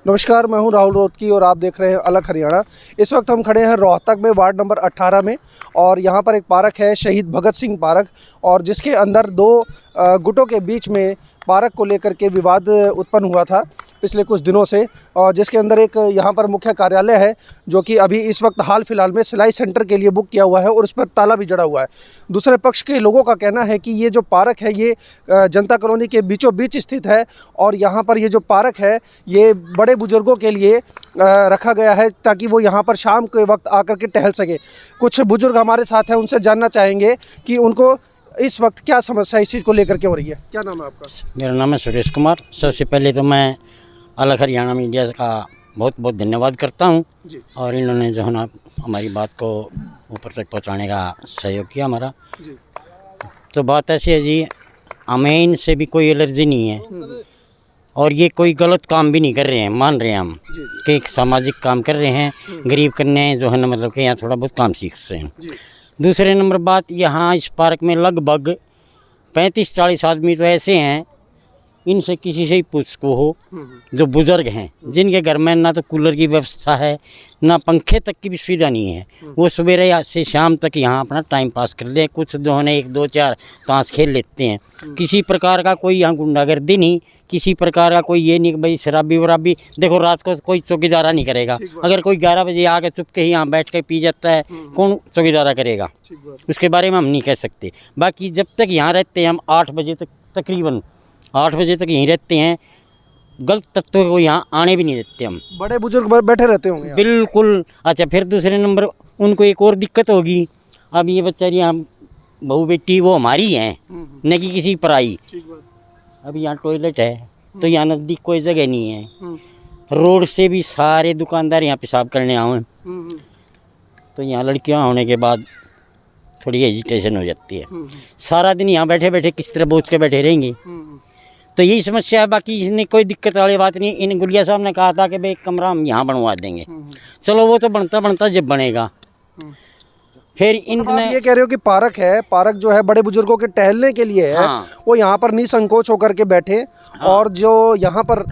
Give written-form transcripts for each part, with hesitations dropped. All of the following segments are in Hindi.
नमस्कार, मैं हूं राहुल रोहतगी और आप देख रहे हैं अलग हरियाणा। इस वक्त हम खड़े हैं रोहतक में वार्ड नंबर 18 में और यहां पर एक पार्क है शहीद भगत सिंह पार्क, और जिसके अंदर दो गुटों के बीच में पार्क को लेकर के विवाद उत्पन्न हुआ था पिछले कुछ दिनों से, और जिसके अंदर एक यहां पर मुख्य कार्यालय है जो कि अभी इस वक्त हाल फिलहाल में सिलाई सेंटर के लिए बुक किया हुआ है और उस पर ताला भी जड़ा हुआ है। दूसरे पक्ष के लोगों का कहना है कि ये जो पार्क है ये जनता कॉलोनी के बीचों बीच स्थित है और यहाँ पर ये जो पार्क है ये बड़े बुजुर्गों के लिए रखा गया है ताकि वो यहाँ पर शाम के वक्त आकर के टहल सके। कुछ बुजुर्ग हमारे साथ हैं, उनसे जानना चाहेंगे कि उनको इस वक्त क्या समस्या इस चीज़ को लेकर के हो रही है। क्या नाम है आपका? मेरा नाम है सुरेश कुमार। सबसे पहले तो मैं अलग हरियाणा मीडिया का बहुत बहुत धन्यवाद करता हूँ और इन्होंने जो है ना हमारी बात को ऊपर तक पहुँचाने का सहयोग किया हमारा जी। तो बात ऐसी है जी, हमें इनसे भी कोई एलर्जी नहीं है और ये कोई गलत काम भी नहीं कर रहे हैं, मान रहे हैं हम कि एक सामाजिक काम कर रहे हैं, गरीब करने जो है ना मतलब कि यहाँ थोड़ा बहुत काम सीख रहे हैं। दूसरे नंबर बात, यहाँ इस पार्क में लगभग 35-40 आदमी तो ऐसे हैं, इनसे किसी से ही पूछ को हो जो बुज़ुर्ग हैं, जिनके घर में ना तो कूलर की व्यवस्था है ना पंखे तक की भी सुविधा नहीं है। वो सवेरे से शाम तक यहाँ अपना टाइम पास कर ले, कुछ जो है 1-2-4 ताश खेल लेते हैं। किसी प्रकार का कोई यहाँ गुंडागर्दी नहीं, किसी प्रकार का कोई ये नहीं कि भाई शराबी वराबी। देखो रात को कोई चौकीदारा नहीं करेगा, अगर कोई 11 बजे आके चुप के ही यहाँ बैठ के पी जाता है, कौन चौकीदारा करेगा? उसके बारे में हम नहीं कह सकते। बाकी जब तक यहाँ रहते हैं हम 8 बजे तक, तकरीबन 8 बजे तक यहीं रहते हैं, गलत तत्वों को यहाँ आने भी नहीं देते हम। बड़े बुजुर्ग बैठे रहते होंगे बिल्कुल। अच्छा, फिर दूसरे नंबर उनको एक और दिक्कत होगी, अब ये बेचारी यहाँ बहू बेटी वो हमारी हैं न कि किसी पराई। अब यहाँ टॉयलेट है तो यहाँ नज़दीक कोई जगह नहीं है, रोड से भी सारे दुकानदार यहाँ पेशाब करने आए हैं, तो यहाँ लड़कियाँ होने के बाद थोड़ी हेजिटेशन हो जाती है। सारा दिन यहाँ बैठे बैठे किस तरह बोझ के बैठे रहेंगे, तो यही समस्या है। बाकी इसने कोई दिक्कत वाली बात नहीं। इन गुलिया साहब ने कहा था कि भाई एक कमरा हम यहाँ बनवा देंगे, चलो वो तो बनता बनता जब बनेगा। फिर इनने ये कह रहे हो कि पार्क है, पार्क जो है बड़े बुजुर्गों के टहलने के लिए है, वो यहाँ पर निसंकोच होकर के बैठे। और जो यहाँ पर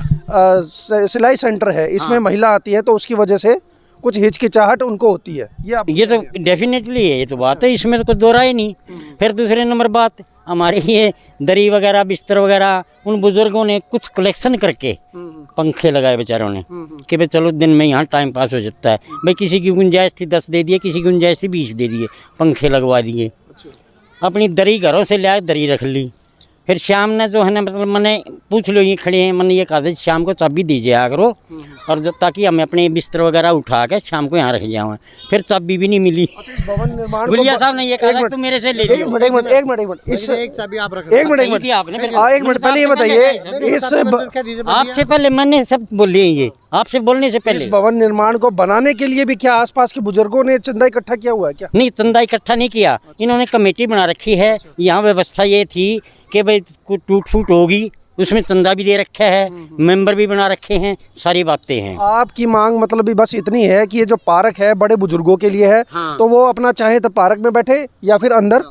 सिलाई सेंटर है इसमें महिला आती है तो उसकी वजह से कुछ हिचकिचाहट उनको होती है। ये तो डेफिनेटली है, ये तो बात है, इसमें तो कुछ दो राय नहीं। फिर दूसरे नंबर बात, हमारे ये दरी वगैरह बिस्तर वगैरह उन बुजुर्गों ने कुछ कलेक्शन करके पंखे लगाए बेचारों ने कि भाई चलो दिन में यहाँ टाइम पास हो जाता है। भाई किसी की गुंजाइश थी 10 दे दिए, किसी की गुंजाइश थी 20 दे दिए, पंखे लगवा दिए। अपनी दरी घरों से लाए, दरी रख ली। फिर शाम ने जो है ना मतलब मैंने पूछ लो, ये खड़े हैं, मैंने ये कहा था शाम को चाबी दीजिए करो, और जब ताकि हमें अपने बिस्तर वगैरह उठा के शाम को यहाँ रख जाऊँ। फिर चाबी भी नहीं मिली। भवन निर्माण गुलिया साहब ने ये कहा तुम मेरे से ले लियो। एक मिनट पहले ये बताइए, आपसे पहले मैंने सब बोले, ये आपसे बोलने से पहले इस भवन निर्माण को बनाने के लिए भी क्या आसपास के बुजुर्गों ने चंदा इकट्ठा किया हुआ है क्या? नहीं, चंदा इकट्ठा नहीं किया, इन्होंने कमेटी बना रखी है। यहाँ व्यवस्था ये थी कि भाई कुछ टूट फूट होगी, उसमें चंदा भी दे रखा है, मेंबर भी बना रखे हैं, सारी बातें हैं। आपकी मांग मतलब भी बस इतनी है कि ये जो पार्क है बड़े बुजुर्गों के लिए है, तो वो अपना चाहे तो पार्क में बैठे या फिर अंदर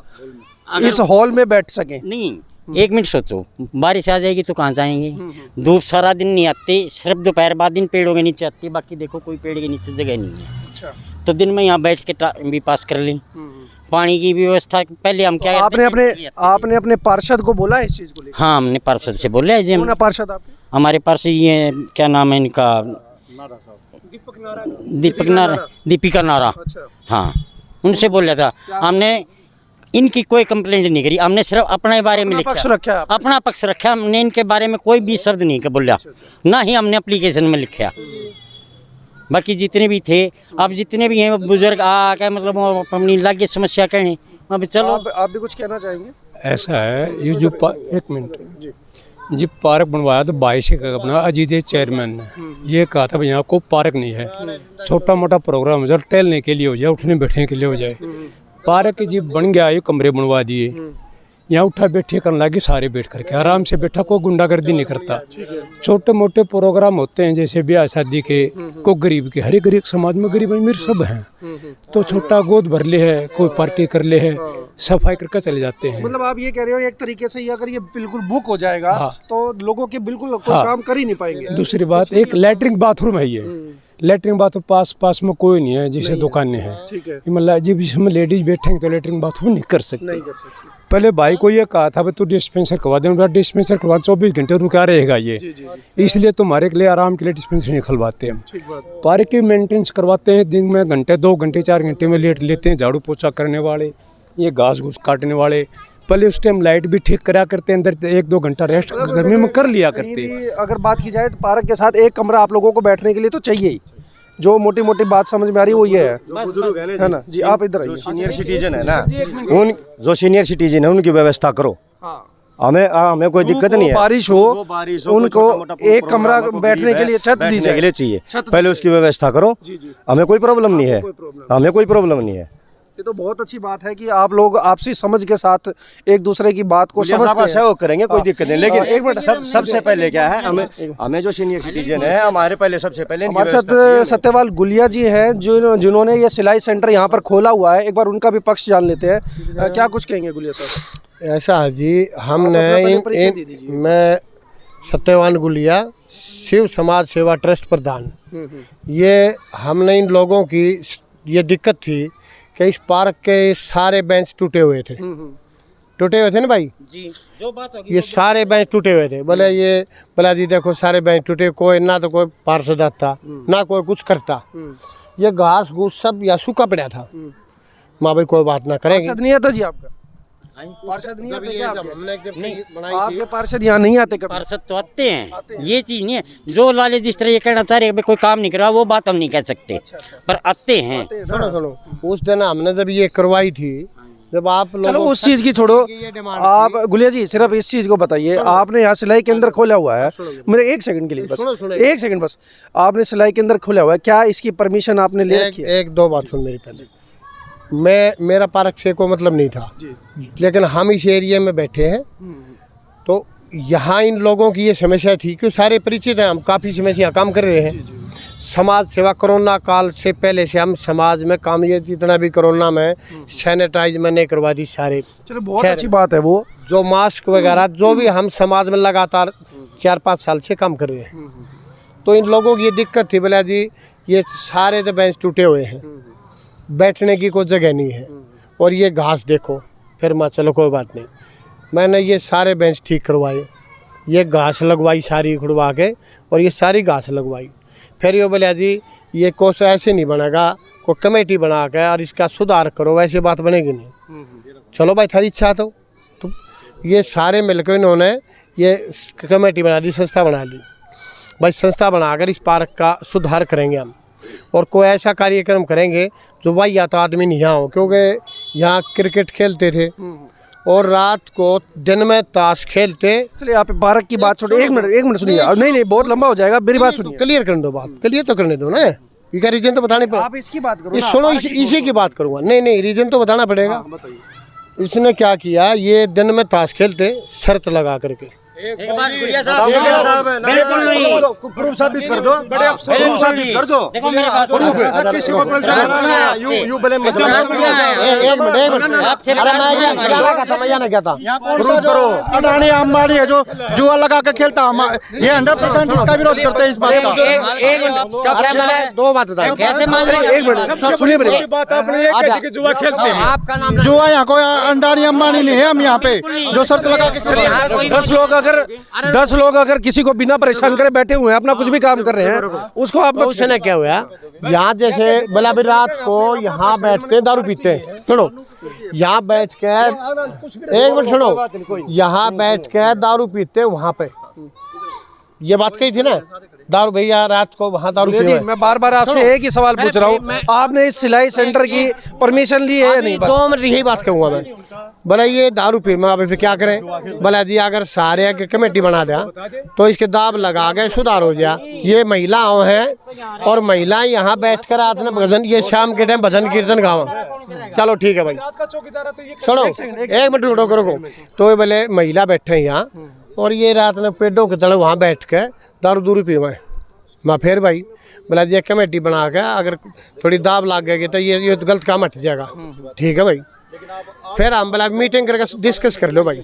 इस हॉल में बैठ सके। नहीं, एक मिनट सोचो, बारिश आ जाएगी तो कहाँ जाएंगे? धूप सारा दिन नहीं आती, सिर्फ दोपहर बाद दिन पेड़ों के नीचे आती है, बाकी देखो कोई पेड़ के नीचे जगह नहीं है। अच्छा। तो दिन में यहाँ बैठ के टाइम भी पास कर ली। पानी की व्यवस्था पहले हम क्या आपने अपने पार्षद को बोला इस चीज़ को लेकर? हाँ, हमने पार्षद से बोला है जी। कौन है पार्षद आपके? हमारे पार्षद ये क्या नाम है इनका, दीपिका नारा। हाँ, उनसे बोला था हमने, इनकी कोई कंप्लेंट नहीं करी, हमने सिर्फ अपने बारे में लिखा, अपना पक्ष रखा। हमने इनके बारे में कोई भी शब्द नहीं बोला, ना ही हमने एप्लीकेशन में लिखा। बाकी जितने भी थे, अब जितने भी हैं बुजुर्ग आ के मतलब अपनी लागे समस्या कहने। अब चलो आप भी कुछ कहना चाहेंगे? ऐसा है, ये जो एक मिनट जी, पार्क बनवाया तो 22 का अपना अजीत चेयरमैन ने ये कहा था भाई यहाँ को पार्क नहीं है, छोटा मोटा प्रोग्राम हो जाए, टहलने के लिए हो जाए, उठने बैठने के लिए हो जाए। पार्क जी बन गया, ये कमरे बनवा दिए, यहाँ उठा बैठे करने लगे, सारे बैठ करके आराम से बैठा, कोई गुंडागर्दी नहीं करता। छोटे मोटे प्रोग्राम होते हैं जैसे ब्याह शादी के, कोई गरीब के, हर गरीब समाज में गरीब अमीर सब हैं, तो छोटा गोद भर ले है, कोई पार्टी कर ले है, सफाई करके चले जाते हैं। मतलब आप ये कह रहे हो एक तरीके से ये अगर ये बिल्कुल बुक हो जाएगा तो लोगों के बिल्कुल कोई काम कर ही नहीं पाएंगे। दूसरी बात, एक लैट्रिन बाथरूम है, ये लैट्रिन बाथरूम पास में कोई नहीं है, जैसे दुकानें हैं, मतलब जब इसमें लेडीज बैठेंगे तो लैट्रिन बाथरूम नहीं कर सकते। पहले भाई को ये कहा था भाई तू डिस्पेंसर करवा दे, डिस्पेंसर करवा 24 घंटे रुका रहेगा ये, इसलिए तुम्हारे के लिए आराम के लिए डिस्पेंसर नहीं खुलवाते हम। पार्क की मेंटेनेंस करवाते हैं, दिन में घंटे 2 घंटे 4 घंटे में लेट लेते हैं, झाड़ू पोछा करने वाले, ये घास घूस काटने वाले। पहले उस टाइम लाइट भी ठीक करा करते, अंदर 1-2 घंटा रेस्ट गर्मी में कर लिया करते। अगर बात की जाए तो पार्क के साथ एक कमरा आप लोगों को बैठने के लिए तो चाहिए ही। जो मोटी मोटी बात समझ में आ रही है वो ये है ना जी। आप इधर आइए। सीनियर सिटीजन है ना, उन जो सीनियर सिटीजन है उनकी व्यवस्था करो। हमें कोई दिक्कत नहीं है, बारिश हो उनको एक कमरा बैठने के लिए छत दीजिए के लिए चाहिए, पहले उसकी व्यवस्था करो। हमें कोई प्रॉब्लम नहीं है, हमें कोई प्रॉब्लम नहीं है। ये तो बहुत अच्छी बात है कि आप लोग आपसी समझ के साथ एक दूसरे की बात को समझते हैं, सहयोग करेंगे, कोई दिक्कत नहीं। लेकिन एक मिनट, सबसे पहले क्या है, हमें जो सीनियर सिटीजन है हमारे पहले सबसे पहले हमारे साथ सत्यपाल गुलिया जी हैं जिन्होंने ये सिलाई सेंटर यहाँ पर खोला हुआ है। एक बार उनका भी पक्ष जान लेते हैं। क्या कुछ कहेंगे गुलिया साहब? ऐसा है जी, हमने मैं सत्यवान गुलिया, शिव समाज सेवा ट्रस्ट प्रधान। ये हमने इन लोगों की ये दिक्कत थी कि इस पार्क के सारे बेंच टूटे हुए थे, ना भाई जी, जो बात होगी ये सारे बेंच टूटे हुए थे। बोले ये बोला जी देखो सारे बेंच टूटे, कोई ना तो कोई पार्षद आता ना कोई कुछ करता, ये घास घूस सब या सूखा पड़ा था। माँ भाई कोई बात ना करेंगे। पार्षद नहीं आता जी आपका? पार्षद नहीं आते क्या आपके? आपके पार्षद यहाँ नहीं आते? पार्षद तो आते हैं, ये चीज़ नहीं है। जो लाले जिस तरह ये कहना चाह रहे कोई काम नहीं करा, वो बात हम नहीं कह सकते, पर आते हैं। सुनो, उस दिन हमने जब ये करवाई थी, जब आप चलो उस चीज़ की छोड़ो, आप गुलिया जी सिर्फ इस चीज़ को बताइए, आपने यहाँ सिलाई केंद्र खोला हुआ है, मेरे 1 सेकंड के लिए बस, 1 सेकंड बस, आपने सिलाई केंद्र खोला हुआ है, क्या इसकी परमिशन आपने ले रखी है? 1-2 बात सुन मेरी पहले। मेरा पार्क से कोई मतलब नहीं था, लेकिन हम इस एरिया में बैठे हैं तो यहाँ इन लोगों की ये समस्या थी कि सारे परिचित हैं, हम काफ़ी समय से यहाँ काम कर रहे हैं। समाज सेवा कोरोना काल से पहले से हम समाज में काम, ये जितना भी कोरोना में सैनिटाइज मैंने करवा दी सारे। चलो बहुत अच्छी बात है, वो जो मास्क वगैरह जो भी हम समाज में लगातार 4-5 साल से काम कर रहे हैं। तो इन लोगों की ये दिक्कत थी, बोला जी ये सारे तो बेंच टूटे हुए हैं, बैठने की कोई जगह नहीं है, और ये घास देखो। फिर मैं चलो कोई बात नहीं, मैंने ये सारे बेंच ठीक करवाए, ये घास लगवाई सारी खुड़वा के, और ये सारी घास लगवाई। फिर ये बोला जी ये कुछ ऐसे नहीं बनेगा, कोई कमेटी बना के और इसका सुधार करो, वैसे बात बनेगी नहीं। चलो भाई थारी इच्छा तो ये सारे मिलकर इन्होंने ये कमेटी बना दी, संस्था बना ली। भाई संस्था बनाकर इस पार्क का सुधार करेंगे हम, और कोई ऐसा कार्यक्रम करेंगे जो भाई या तो आदमी नहीं यहाँ हो, क्योंकि यहाँ क्रिकेट खेलते थे और रात को दिन में ताश खेलते। चलिए आप पार्क की बात छोड़ो, एक मिनट सुनिए। नहीं बहुत लंबा हो जाएगा, मेरी बात सुनिए। क्लियर करने दो, बात क्लियर तो करने दो ना, ये क्या रीजन तो बताने पड़ेगा। आप इसकी बात करो, सुनो इसी की बात करूँगा। नहीं रीजन तो बताना पड़ेगा। इसने क्या किया, ये दिन में ताश खेलते शर्त लगा करके, एक बात गुलिया साहब बिल्कुल नहीं, प्रूफ साबित कर दो, बड़े अफसर प्रूफ साबित कर दो। देखो मेरी बात सुनो, किसी को यू ब्लेम मत करो। एक मिनट आपसे क्या था प्रूफ करो। अडानी अंबानी है जो जुआ लगा के खेलता, ये 100% इसका विरोध करते हैं इस बात का। अरे मैंने 2 बात बताई। कैसे मान लो? एक मिनट सुनिए मेरी बात। आपने ये कह दी कि जुआ खेलते हैं, आपका नाम जुआ यहाँ कोई अडानी अंबानी नहीं है। हम यहाँ पे जो शर्त लगा के चलिए 10 लोग अगर किसी को बिना परेशान करे बैठे हुए हैं, अपना कुछ भी काम कर रहे हैं, उसको आप उसने क्या हुआ, यहाँ जैसे बोला भी रात को यहाँ बैठते दारू पीते हैं। सुनो यहाँ बैठ के, एक मिनट सुनो, यहाँ बैठ के दारू पीते वहाँ पे, ये बात कही थी ना, दारू भैया रात को वहाँ दारू जी, मैं बार बार आपसे एक ही सवाल पूछ रहा हूँ, आपने इस सिलाई सेंटर की परमिशन ली है या नहीं? बस 2 मिनट यही बात कहूँगा मैं। बोला ये दारू पी में अभी फिर क्या करें? बोला जी अगर सारे की कमेटी बना दिया तो इसके दाब लगा के सुधार हो जाए। ये महिलाओं हैं और महिलाएं यहाँ बैठ कर आते भजन, ये शाम के टाइम भजन कीर्तन गाँव। चलो ठीक है भाई, सुनो 1 मिनट रुको। तो ये बोले महिला बैठे हैं यहाँ और ये रात में पेड़ों के तले वहाँ बैठ के दारू दूरी पीवे। मैं फिर भाई बोला जी कमेटी बना के अगर थोड़ी दाब लग गई तो ये तो गलत काम हट जाएगा। ठीक है भाई, फिर हम बोला मीटिंग करके डिस्कस कर लो भाई।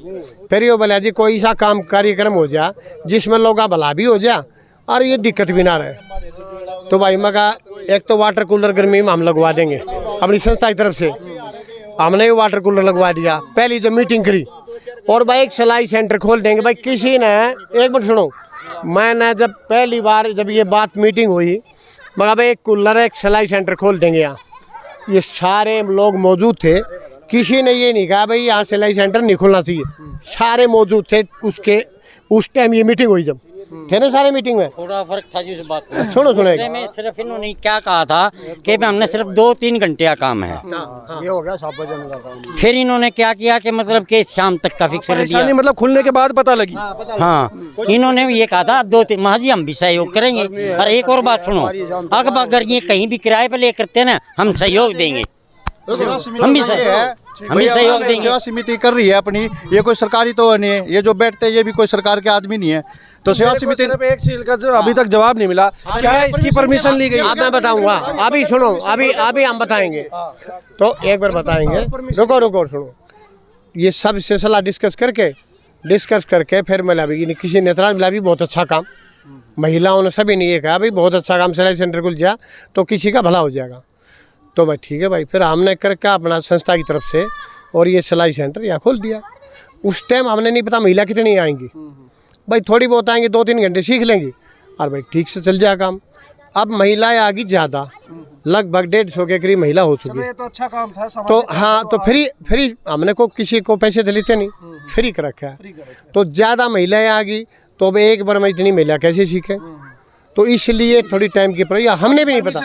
फिर ये बोला जी कोई सा काम कार्यक्रम हो जाए जिसमें लोग भला भी हो जाए और ये दिक्कत भी ना रहे। तो भाई मैं कहा एक तो वाटर कूलर गर्मी में हम लगवा देंगे अपनी संस्था की तरफ से। हमने वाटर कूलर लगवा दिया, पहली जो मीटिंग करी। और भाई एक सिलाई सेंटर खोल देंगे। भाई किसी ने, 1 मिनट सुनो, मैंने जब पहली बार जब ये बात मीटिंग हुई, मगर भाई एक कूलर एक सिलाई सेंटर खोल देंगे यहाँ। ये सारे लोग मौजूद थे, किसी ने ये नहीं कहा भाई यहाँ सिलाई सेंटर नहीं खोलना चाहिए। सारे मौजूद थे उसके उस टाइम ये मीटिंग हुई जब थे ना सारे मीटिंग में। थोड़ा फर्क था जी उस बात में। सुनो में सिर्फ इन्होंने क्या कहा था कि हमने सिर्फ 2-3 घंटे का काम है। ये हो गया 7 बजे का काम। फिर इन्होंने क्या किया कि मतलब कि शाम तक का फिक्स कर दिया। मतलब खुलने के बाद पता लगी। हाँ, इन्होंने ये कहा था 2-3 माह जी हम भी सहयोग करेंगे। और एक और बात सुनो, अगर ये कहीं भी किराए पे ले करते हैं ना, हम सहयोग देंगे, हम भी सहयोग देंगे। सेवा समिति कर रही है अपनी, ये कोई सरकारी तो नहीं है, ये जो बैठते हैं ये भी कोई सरकार के आदमी नहीं है। तो सेवा समिति सिर्फ एक सील का जो अभी तक जवाब नहीं मिला, क्या है इसकी परमिशन ली गई? अब मैं बताऊंगा, अभी सुनो, अभी हम बताएंगे। तो एक बार बताएंगे, रुको सुनो। ये सब से सलाह डिस्कस करके फिर मिला भी किसी नेता मिला भी बहुत अच्छा काम, महिलाओं ने सभी ने ये कहा भाई बहुत अच्छा काम, सिलाई सेंटर खुल जाए तो किसी का भला हो जाएगा। तो भाई ठीक है भाई, फिर हमने करके अपना संस्था की तरफ से और ये सिलाई सेंटर यहाँ खोल दिया। उस टाइम हमने नहीं पता महिला कितनी आएंगी, भाई थोड़ी बहुत आएंगी, 2-3 घंटे सीख लेंगी और भाई ठीक से चल जाए काम। अब महिलाएं आ गई ज़्यादा, लगभग 150 के करीब महिला हो चुकी है। तो अच्छा काम था। तो हाँ, तो फ्री हमने को किसी को पैसे दिलते नहीं, फ्री कर रखा है। तो ज़्यादा महिलाएं आ गई तो अब एक बार में इतनी महिला कैसे सीखे? तो इसलिए थोड़ी टाइम की पड़ी, हमने भी नहीं पता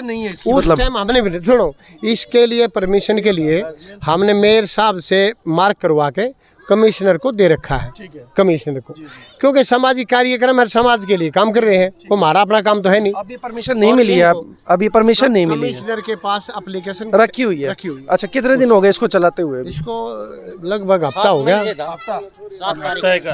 उस टाइम, हमने भी नहीं। सुनो, इसके लिए परमिशन के लिए हमने मेयर साहब से मार्क करवा के कमिश्नर को दे रखा है, कमिश्नर को, क्योंकि सामाजिक कार्यक्रम हर समाज के लिए काम कर रहे हैं, वो हमारा अपना काम तो है नहीं। अभी परमिशन नहीं मिली है, अभी परमिशन नहीं मिली है। कमिश्नर के पास एप्लीकेशन रखी हुई है। अच्छा, कितने दिन हो गए इसको चलाते हुए? इसको लगभग हफ्ता हो गया।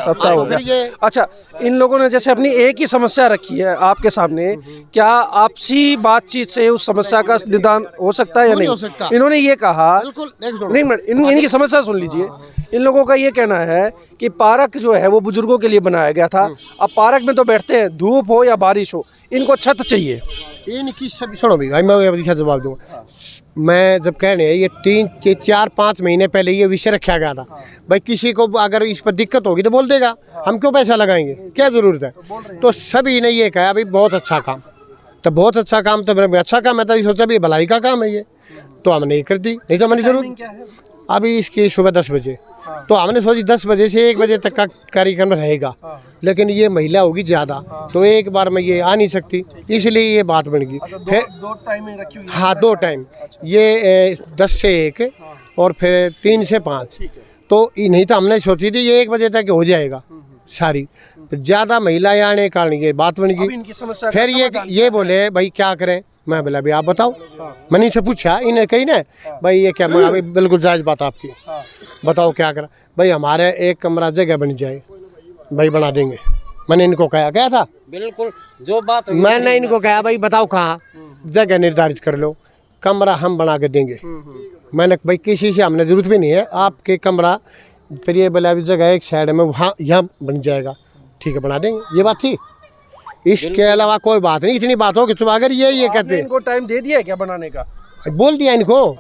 हफ्ता हो गया। अच्छा, इन लोगों ने जैसे अपनी एक ही समस्या रखी है आपके सामने, क्या आपसी बातचीत से उस समस्या का निदान हो सकता है या नहीं? इन्होंने ये कहा, नहीं मिनट, इनकी समस्या सुन लीजिए। इन लोगों का ये कहना है कि पार्क जो है वो बुजुर्गों के लिए बनाया गया था। अब पार्क में तो बैठते हैं, धूप हो या बारिश हो, इनको छत चाहिए। इनकी सब सुनो भाई, मैं जवाब दूंगा। मैं जब कह रहे हैं ये 3-4-5 महीने पहले ये विषय रखा गया था, भाई किसी को अगर इस पर दिक्कत होगी तो बोल देगा, हम क्यों पैसा लगाएंगे, क्या ज़रूरत है? तो सभी ने ये कहा भाई बहुत अच्छा काम, तो बहुत अच्छा काम, तो मेरा अच्छा काम है। तो सोचा भी भलाई का काम है ये, तो हमने ये कर दी। नहीं तो हमारी जरूरत अभी इसकी सुबह 10 बजे, तो हमने सोची 10 बजे से 1 बजे तक का कार्यक्रम रहेगा, लेकिन ये महिला होगी ज़्यादा, तो एक बार में ये आ नहीं सकती, इसलिए ये बात बन गई। फिर 2 टाइम रखी हुई है। हाँ, 2 टाइम, ये 10 से 1 और फिर 3 से 5। तो नहीं तो हमने सोची थी ये 1 बजे तक हो जाएगा सारी, तो ज़्यादा महिलाएं आने के कारण ये बात बन गई। फिर ये बोले भाई क्या करें? मैं बोला भाई आप बताओ। मैंने इनसे पूछा, इन्हें कही ना भाई ये क्या, भाई बिल्कुल जायज़ बात आपकी, बताओ क्या करा? भाई हमारे एक कमरा जगह बन जाए, भाई बना देंगे। मैंने इनको कहा था बिल्कुल जो बात मैंने इनको कहा भाई बताओ कहाँ जगह निर्धारित कर लो, कमरा हम बना के देंगे। मैंने भाई किसी से हमने ज़रूरत भी नहीं है, आपके कमरा, फिर ये बोला जगह एक साइड में वहाँ यहाँ बन जाएगा, ठीक है बना देंगे। ये बात थी, इसके अलावा कोई बात नहीं। इतनी बात हो कि सुबह अगर ये कहते हैं, इनको टाइम दे दिया है क्या बनाने का? बोल दिया इनको।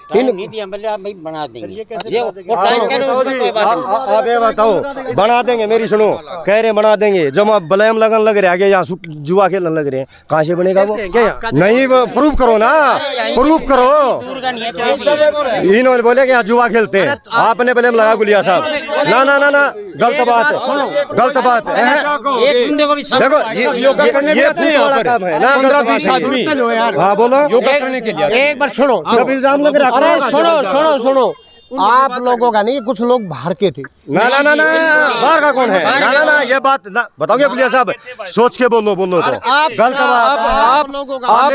टाइम नहीं दिया, मतलब आप भाई बना देंगे ये वो टाइम कह रहे हो, उसमें कोई बात नहीं। आप ये बताओ, बना देंगे, मेरी सुनो, कह रहे बना देंगे, जब आप ब्लेम लगन लग रहे आगे, यहाँ जुआ खेलने लग रहे हैं, कहाँ से बनेगा वो? नहीं, वो प्रूव करो ना, प्रूव करो। दूर का नहीं है तो इन्होंने बोले कि यहाँ जुआ खेलते हैं, आपने ब्लेम लगा गुलिया साहब। ना ना ना ना, गलत बात है, गलत बात है। एक बंदे को भी देखो ये पूछ वाला काम है ना, गलत बात है। हाँ बोलो, योगा करने के लिए एक बार सुनो, जब इल्जाम लग रहा है, अरे सुनो, आप लोगों का नहीं, कुछ लोग बाहर के थे। ना ना ना ना, बाहर का कौन है? ना ना ना, ये बात ना बताओगे गुलिया साहब, सोच के बोलो तो गलत बात। आप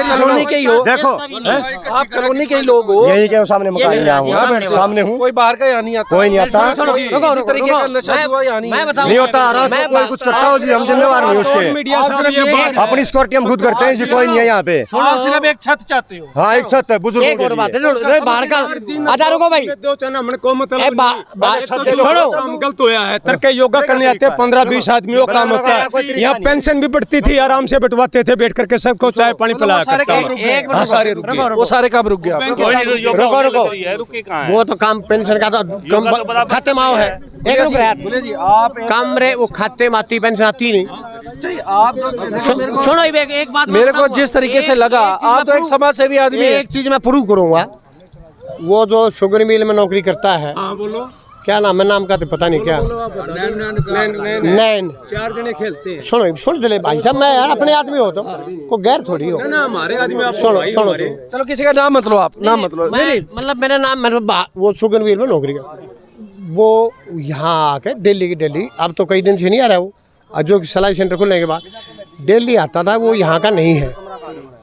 कॉलोनी के ही हो, देखो आप कॉलोनी के ही लोग हो, यही क्या सामने मकान यहाँ हूँ, सामने हूँ, कोई बाहर का यहाँ नहीं आता, कोई नहीं आता, इसी तरीके का नशा जुआ यहाँ नहीं है। नहीं होता आ रहा तो कोई कुछ करता हो जी, हम जिम्मेवार नहीं उसके, अपनी सिक्योरिटी हम खुद करते हैं जी, कोई नहीं है यहाँ पे। सिर्फ एक छत चाहते हो। हाँ, एक छत है बुजुर्गों एक और बात के है, बाहर का आधारों को भाई काम गलत होया है। तरके योगा करने आते हैं 15-20 आदमियों का काम होता है। यहाँ पेंशन भी बढ़ती थी, आराम से बैठवाते थे, बैठ करके सबको चाय पानी पिलाया करता था। सारे रुक गए, वो सारे काम रुक गया। रुको, वो तो काम पेंशन का तो खत्म आओ है। एक रुक यार, बोले जी आप कमरे वो खाते माती पेंशन आती नहीं। आप तो सुनो एक बात मेरे को जिस तरीके से लगा, आप तो एक समाज सेवी आदमी है। एक चीज मैं प्रूव करूंगा, वो जो शुगर मिल में नौकरी करता है, बोलो क्या नाम है, नाम का तो पता नहीं क्या, नैन 4 जने खेलते हैं। सुन चले भाई साहब, मैं यार अपने आदमी हो तो को गैर थोड़ी हो ना हमारे आदमी आप सुनो चलो किसी का नाम मत लो, आप नाम मत लो। मतलब मेरा नाम, मतलब वो शुगर मिल में नौकरी का, वो यहाँ आके दिल्ली अब तो कई दिन से नहीं आ रहा है वो, जो सिलाई सेंटर खुलने के बाद दिल्ली आता था, वो यहाँ का नहीं है।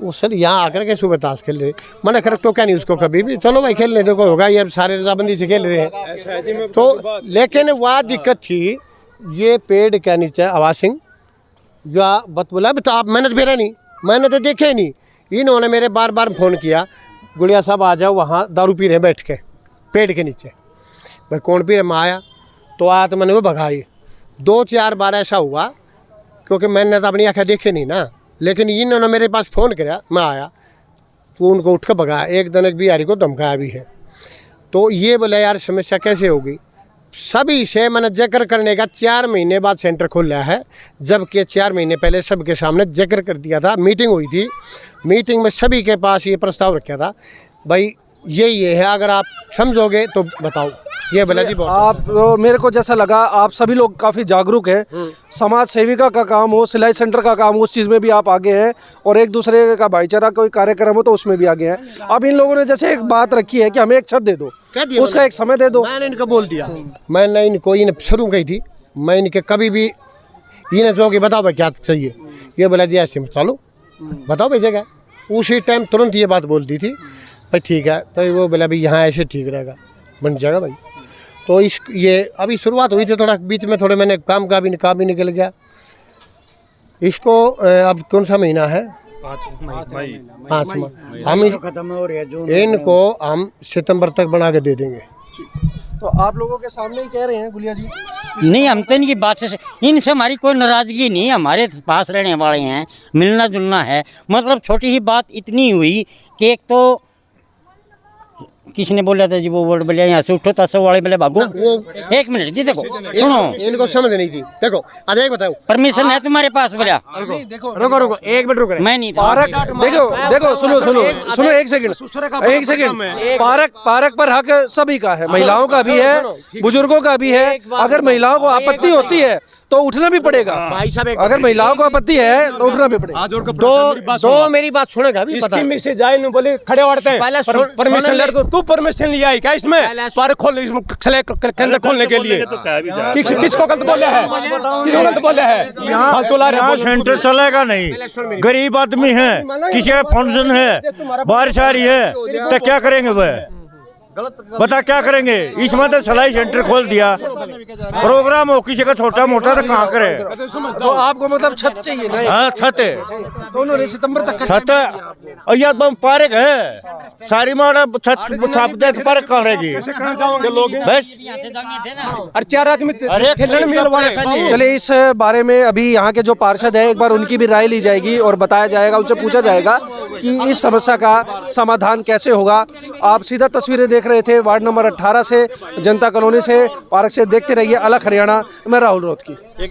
वो सर यहाँ आकर के सुबह ताश खेल रहे, मना कर टोका नहीं उसको कभी भी, चलो भाई खेलने दो, कोई होगा, ये सारे रजाबंदी से खेल रहे हैं तो। लेकिन वह दिक्कत थी, ये पेड़ के नीचे आवाज सिंह या बत बोला, तो आप मेहनत बेरा नहीं, मैंने तो देखे नहीं। इन्होंने मेरे बार बार फ़ोन किया, गुड़िया साहब आ जाओ, वहाँ दारू पी रहे बैठ के पेड़ के नीचे। भाई कौन पी रहे? मैं आया तो आया तो मैंने वो भगाई। 2-4 बार ऐसा हुआ, क्योंकि मैंने तो अपनी आँखें देखे नहीं ना, लेकिन इन्होंने मेरे पास फ़ोन किया, मैं आया तो उनको उठ कर भगाया। एक दिन एक बिहारी को धमकाया भी है। तो ये बोले यार समस्या कैसे होगी, सभी से मैंने जिक्र करने का 4 महीने बाद सेंटर खोल रहा है, जबकि 4 महीने पहले सबके सामने जिक्र कर दिया था। मीटिंग हुई थी, मीटिंग में सभी के पास ये प्रस्ताव रखा था, भाई ये है, अगर आप समझोगे तो बताओ। ये बोला जी आप मेरे को जैसा लगा, आप सभी लोग काफ़ी जागरूक हैं, समाज सेविका का काम हो, सिलाई सेंटर का काम हो, उस चीज़ में भी आप आगे हैं, और एक दूसरे का भाईचारा कोई कार्यक्रम हो तो उसमें भी आगे हैं। अब इन लोगों ने जैसे एक बात रखी है कि हमें एक छत दे दो, उसका एक समय दे दो। मैंने इनको बोल दिया, मैंने इनको शुरू की थी, मैं इनके कभी भी इन्हें जो कि बताओ भाई क्या चाहिए, ये बोला जी ऐसे में चलो बताओ भाई जगह, उसी टाइम तुरंत ये बात बोल दी थी भाई ठीक है। तो वो बोला भाई यहाँ ऐसे ठीक रहेगा, बन जाएगा भाई। तो ये अभी शुरुआत हुई थी, थोड़ा बीच में थोड़े मैंने काम का भी निकल गया। इसको अब कौन सा महीना है? 5 माह। हम इनको हम सितंबर तक बना के दे देंगे। तो आप लोगों के सामने ही कह रहे हैं गुलिया जी? नहीं, हम तो इनकी बात से, इनसे हमारी कोई नाराज़गी नहीं, हमारे पास रहने वाले हैं, मिलना जुलना है। मतलब छोटी ही बात इतनी हुई कि एक तो किसने बोला था जी, वो वर्ड बोलिया यहाँ से उठो तसो वाले बोले भागो। एक मिनट जी, देखो सुनो, इनको समझ नहीं थी। देखो आज एक बताओ, परमिशन है तुम्हारे पास? बोला रुको एक मिनट रुक रहे, मैं नहीं था। पार्क देखो सुनो एक सेकंड। पार्क पर हक सभी का है, महिलाओं का भी है, बुजुर्गों का भी है। अगर महिलाओं को आपत्ति होती है तो उठना भी पड़ेगा भाई साहब। अगर महिलाओं को आपत्ति है तो उठना भी पड़ेगा। दो मेरी बात सुनेगा भी पता इसकी से जाए नहीं बोले खड़े उड़ते हैं, परमिशन ले तो तू परमिशन लिया है क्या इसमें? पार्क खोलने के अंदर खोलने के लिए किसको गलत बोला है? किसको गलत बोला है? यहाँ सेंटर चलेगा नहीं, गरीब आदमी है, किसी का फंक्शन है, बारिश आ रही है तो क्या करेंगे वह? बता क्या करेंगे। इसमें तो सिलाई सेंटर खोल दिया, प्रोग्राम हो किसी का छोटा मोटा तो कहाँ करे। तो आपको मतलब छत चाहिए ना? हाँ छत है, तो उन्होंने सितंबर तक छत और यार पार्क है सारी माड़ा छत छाप दे तो पार्क कहाँ रहेगी बस। और 4 आदमी खेलने मिल वाले। चलिए इस बारे में अभी यहाँ के जो पार्षद है एक बार उनकी भी राय ली जाएगी और बताया जाएगा, उनसे पूछा जाएगा कि इस समस्या का समाधान कैसे होगा। आप सीधा तस्वीरें देख रहे थे वार्ड नंबर 18 से, जनता कॉलोनी से, पार्क से। देखते रहिए अलग हरियाणा। मैं राहुल रोहतकी।